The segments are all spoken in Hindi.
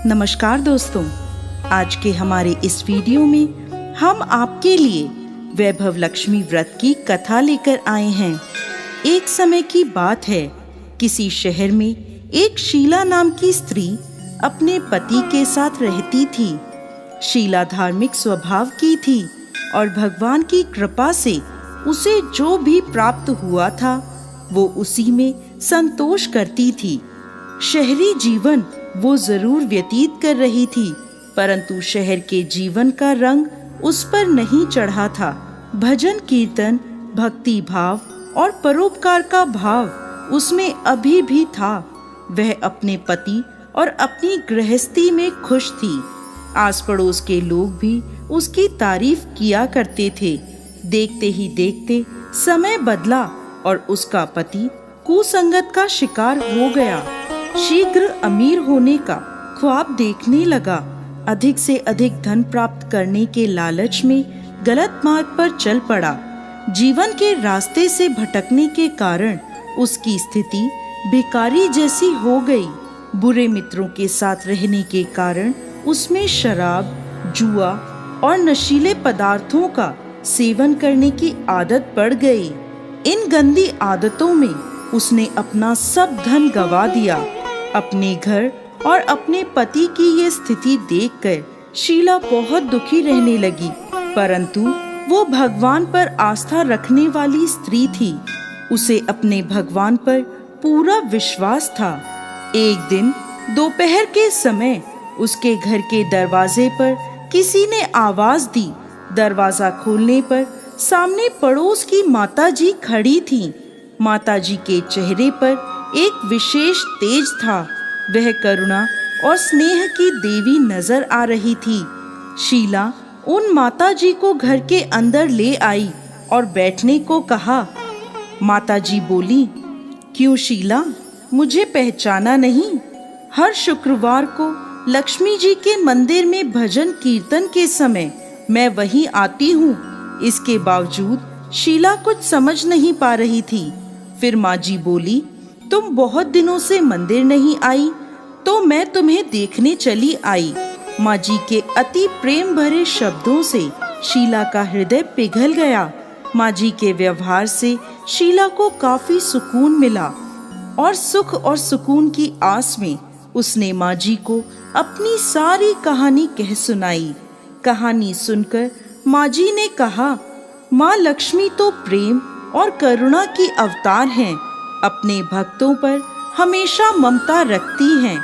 नमस्कार दोस्तों, आज के हमारे इस वीडियो में हम आपके लिए वैभव लक्ष्मी व्रत की कथा लेकर आए हैं। एक समय की बात है, किसी शहर में एक शीला नाम की स्त्री अपने पति के साथ रहती थी। शीला धार्मिक स्वभाव की थी और भगवान की कृपा से उसे जो भी प्राप्त हुआ था वो उसी में संतोष करती थी। शहरी जीवन वो जरूर व्यतीत कर रही थी, परंतु शहर के जीवन का रंग उस पर नहीं चढ़ा था। भजन कीर्तन, भक्ति भाव और परोपकार का भाव उसमें अभी भी था। वह अपने पति और अपनी गृहस्थी में खुश थी। आस पड़ोस के लोग भी उसकी तारीफ किया करते थे। देखते ही देखते समय बदला और उसका पति कुसंगत का शिकार हो गया। शीघ्र अमीर होने का ख्वाब देखने लगा। अधिक से अधिक धन प्राप्त करने के लालच में गलत मार्ग पर चल पड़ा। जीवन के रास्ते से भटकने के कारण उसकी स्थिति भिखारी जैसी हो गई। बुरे मित्रों के साथ रहने के कारण उसमें शराब, जुआ और नशीले पदार्थों का सेवन करने की आदत पड़ गई। इन गंदी आदतों में उसने अपना सब धन गंवा दिया। अपने घर और अपने पति की ये स्थिति देखकर शीला बहुत दुखी रहने लगी, परंतु वो भगवान पर आस्था रखने वाली स्त्री थी। उसे अपने भगवान पर पूरा विश्वास था। एक दिन दोपहर के समय उसके घर के दरवाजे पर किसी ने आवाज दी। दरवाजा खोलने पर सामने पड़ोस की माताजी खड़ी थीं। माताजी के चेहरे पर एक विशेष तेज था। वह करुणा और स्नेह की देवी नजर आ रही थी। शीला उन माताजी को घर के अंदर ले आई और बैठने को कहा। माताजी बोली, क्यों शीला, मुझे पहचाना नहीं? हर शुक्रवार को लक्ष्मी जी के मंदिर में भजन कीर्तन के समय मैं वहीं आती हूँ। इसके बावजूद शीला कुछ समझ नहीं पा रही थी। फिर माँ जी बोली, तुम बहुत दिनों से मंदिर नहीं आई तो मैं तुम्हें देखने चली आई। माँ जी के अति प्रेम भरे शब्दों से शीला का हृदय पिघल गया। माँ जी के व्यवहार से शीला को काफी सुकून मिला और सुख और सुकून की आस में उसने माँ जी को अपनी सारी कहानी कह सुनाई। कहानी सुनकर माँ जी ने कहा, माँ लक्ष्मी तो प्रेम और करुणा की अवतार हैं। अपने भक्तों पर हमेशा ममता रखती हैं।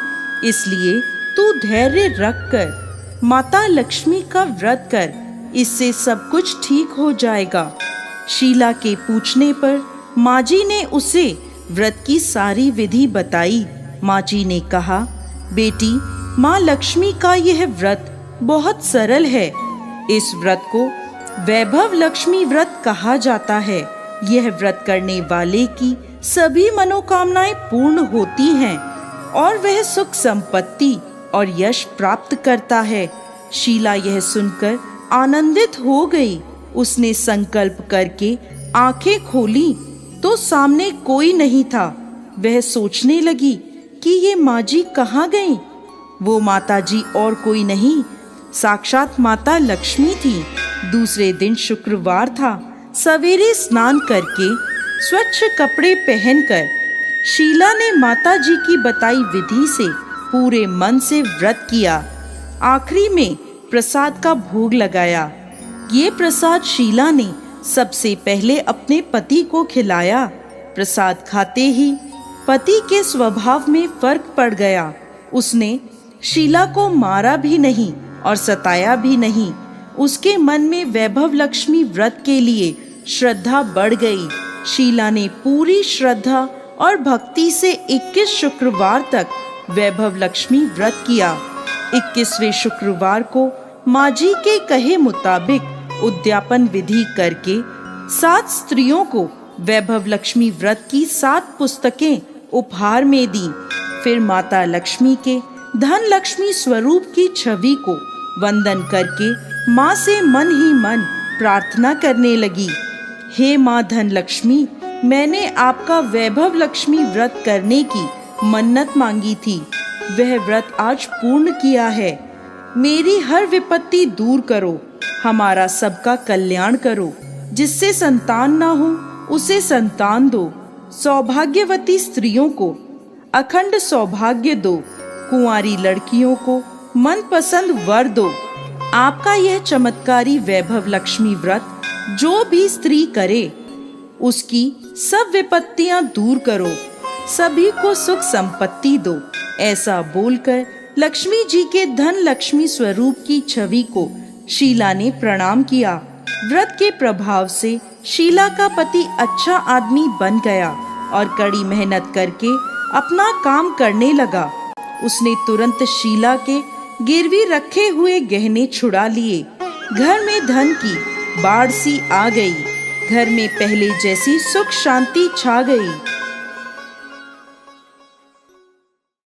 इसलिए तू धैर्य रख कर माता लक्ष्मी का व्रत कर, इससे सब कुछ ठीक हो जाएगा। शीला के पूछने पर माँ जी ने उसे व्रत की सारी विधि बताई। माँ जी ने कहा, बेटी, माँ लक्ष्मी का यह व्रत बहुत सरल है। इस व्रत को वैभव लक्ष्मी व्रत कहा जाता है। यह व्रत करने वाले की सभी मनोकामनाएं पूर्ण होती हैं और वह सुख संपत्ति और यश प्राप्त करता है। शीला यह सुनकर आनंदित हो गई। उसने संकल्प करके आंखें खोली तो सामने कोई नहीं था। वह सोचने लगी कि ये माँ जी कहाँ गईं? वो माता जी और कोई नहीं, साक्षात माता लक्ष्मी थी। दूसरे दिन शुक्रवार था। सवेरे स्नान करके स्वच्छ कपड़े पहनकर शीला ने माता जी की बताई विधि से पूरे मन से व्रत किया। आखिरी में प्रसाद का भोग लगाया। ये प्रसाद शीला ने सबसे पहले अपने पति को खिलाया। प्रसाद खाते ही पति के स्वभाव में फर्क पड़ गया। उसने शीला को मारा भी नहीं और सताया भी नहीं। उसके मन में वैभव लक्ष्मी व्रत के लिए श्रद्धा बढ़ गई। शीला ने पूरी श्रद्धा और भक्ति से 21 शुक्रवार तक वैभव लक्ष्मी व्रत किया। 21वें शुक्रवार को माँ जी के कहे मुताबिक उद्यापन विधि करके 7 स्त्रियों को वैभव लक्ष्मी व्रत की 7 पुस्तकें उपहार में दी। फिर माता लक्ष्मी के धन लक्ष्मी स्वरूप की छवि को वंदन करके माँ से मन ही मन प्रार्थना करने लगी, हे माँ धन लक्ष्मी, मैंने आपका वैभव लक्ष्मी व्रत करने की मन्नत मांगी थी। वह व्रत आज पूर्ण किया है। मेरी हर विपत्ति दूर करो, हमारा सबका कल्याण करो। जिससे संतान ना हो उसे संतान दो। सौभाग्यवती स्त्रियों को अखंड सौभाग्य दो। कुंवारी लड़कियों को मनपसंद वर दो। आपका यह चमत्कारी वैभव लक्ष्मी व्रत जो भी स्त्री करे उसकी सब विपत्तियां दूर करो, सभी को सुख संपत्ति दो। ऐसा बोलकर लक्ष्मी जी के धन लक्ष्मी स्वरूप की छवि को शीला ने प्रणाम किया। व्रत के प्रभाव से शीला का पति अच्छा आदमी बन गया और कड़ी मेहनत करके अपना काम करने लगा। उसने तुरंत शीला के गिरवी रखे हुए गहने छुड़ा लिए। घर में धन की बाढ़ सी आ गई। घर में पहले जैसी सुख शांति छा गई।